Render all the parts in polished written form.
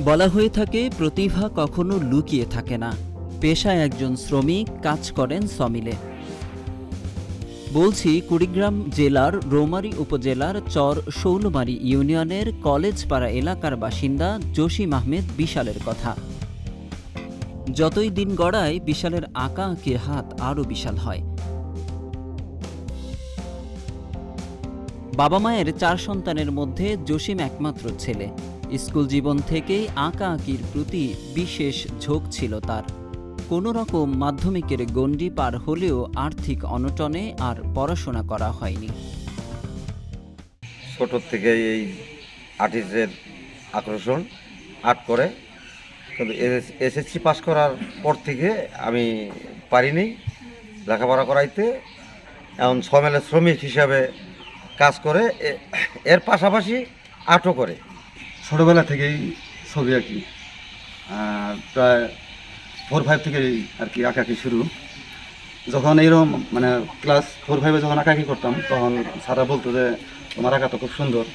বলা হয়ে থাকে প্রতিভা কখনো লুকিয়ে থাকে না। পেশায় একজন শ্রমিক, কাজ করেন সমিলে। বলছি কুড়িগ্রাম জেলার রৌমারী উপজেলার চর শৌলমারী ইউনিয়নের কলেজপাড়া এলাকার বাসিন্দা জসিম আহমেদ বিশালের কথা। যতই দিন গড়ায় বিশালের আঁকা আঁকির হাত আরও বিশাল হয়। বাবা মায়ের 4 সন্তানের মধ্যে জসিম একমাত্র ছেলে। স্কুল জীবন থেকেই আঁকা আঁকির প্রতি বিশেষ ঝোঁক ছিল তার। কোনো রকম মাধ্যমিকের গণ্ডি পার হলেও আর্থিক অনটনে আর পড়াশোনা করা হয়নি। ছোট থেকে এই আর্টিস্টের আকর্ষণ, আর্ট করে, কিন্তু এসএসসি পাস করার পর থেকে আমি পারিনি লেখাপড়া করাইতে। এখন সমেলে শ্রমিক হিসাবে কাজ করে, এর পাশাপাশি আর্টও করে। ছোটোবেলা থেকেই ছবি আঁকি, প্রায় 4-5 থেকেই আর কি আঁকাআঁকি শুরু। যখন এইরকম মানে ক্লাস 4-5-এ যখন আঁকাআঁকি করতাম, তখন স্যাররা বলতো যে তোমার আঁকা তো খুব সুন্দর।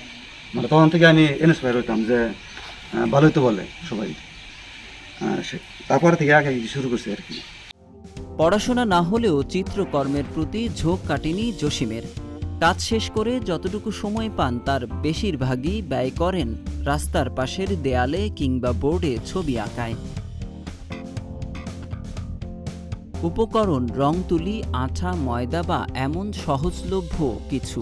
মানে তখন থেকে আমি ইন্সপায়ার হইতাম যে ভালোই তো বলে সবাই। তারপরে থেকে আঁকাআঁকি শুরু করছি আর কি। পড়াশোনা না হলেও চিত্রকর্মের প্রতি ঝোঁক কাটেনি জসিমের। কাজ শেষ করে যতটুকু সময় পান তার বেশিরভাগই ব্যয় করেন রাস্তার পাশের দেয়ালে কিংবা বোর্ডে ছবি আঁকায়। উপকরণ রং তুলি, আঠা, ময়দা বা এমন সহজলভ্য কিছু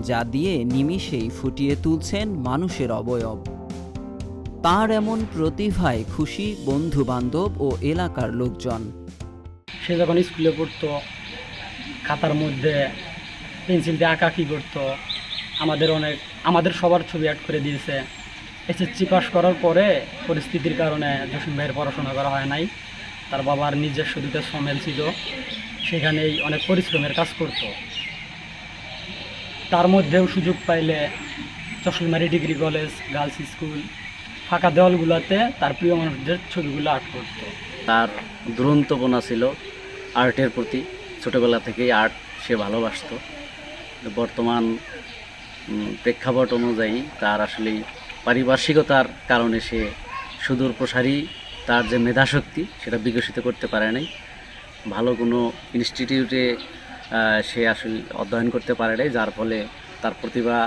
যা দিয়ে নিমিষেই ফুটিয়ে তুলছেন মানুষের অবয়ব। তার এমন প্রতিভায় খুশি বন্ধু বান্ধব ও এলাকার লোকজন। সে যখন স্কুলে পড়তো, খাতার মধ্যে পেন্সিল দিয়ে আঁকাআঁকি করতো। আমাদের সবার ছবি আর্ট করে দিয়েছে। এসএসসি পাস করার পরে পরিস্থিতির কারণে জসিম ভাইয়ের পড়াশোনা করা হয় নাই। তার বাবার নিজস্ব দুটো সমেল ছিল, সেখানেই অনেক পরিশ্রমের কাজ করত। তার মধ্যেও সুযোগ পাইলে চশলমারি ডিগ্রি কলেজ, গার্লস স্কুল, ফাঁকা দেওয়ালগুলোতে তার প্রিয় মানুষদের ছবিগুলো আর্ট করতো। তার দুরন্তপনা ছিল আর্টের প্রতি। ছোটোবেলা থেকেই আর্ট সে ভালোবাসত। বর্তমান প্রেক্ষাপট অনুযায়ী তার আসলে পারিপার্শ্বিকতার কারণে সে সুদূর প্রসারী তার যে মেধাশক্তি সেটা বিকশিত করতে পারে নাই। ভালো কোনো ইনস্টিটিউটে সে আসলে অধ্যয়ন করতে পারে নাই, যার ফলে তার প্রতিভা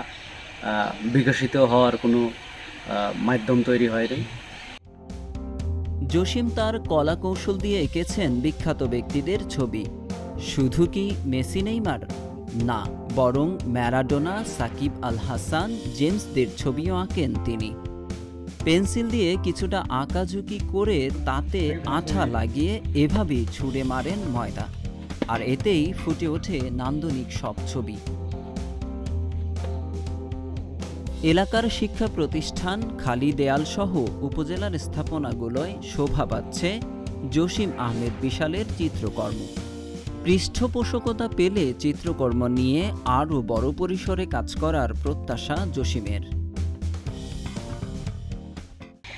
বিকশিত হওয়ার কোনো মাধ্যম তৈরি হয়নি। জসিম তার কলা কৌশল দিয়ে এঁকেছেন বিখ্যাত ব্যক্তিদের ছবি। শুধু কি মেসি, নেইমার? না, বরং ম্যারাডোনা, সাকিব আল হাসান, জেমসদের ছবিও আঁকেন তিনি। পেন্সিল দিয়ে কিছুটা আঁকাঝুঁকি করে তাতে আঠা লাগিয়ে এভাবেই ছুঁড়ে মারেন ময়দা, আর এতেই ফুটে ওঠে নান্দনিক সব ছবি। এলাকার শিক্ষা প্রতিষ্ঠান, খালি দেয়ালসহ উপজেলার স্থাপনাগুলোয় শোভা পাচ্ছে জসিম আহমেদ বিশালের চিত্রকর্ম। পৃষ্ঠপোষকতা পেলে চিত্রকর্ম নিয়ে আরও বড় পরিসরে কাজ করার প্রত্যাশা জসিমের।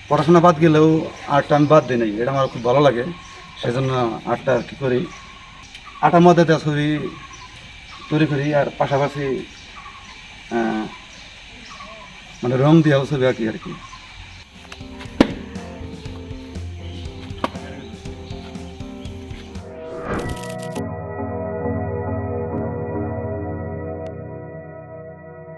পড়াশোনা বাদ গেলেও আর্টটা আমি বাদ দিই নাই, এটা আমার খুব ভালো লাগে। সেজন্য আর্টটা আর কি করি, আর্টের মধ্যে দেওয়া ছবি তৈরি করি, আর পাশাপাশি মানে রং দিয়েও ছবি আঁকি আর কি।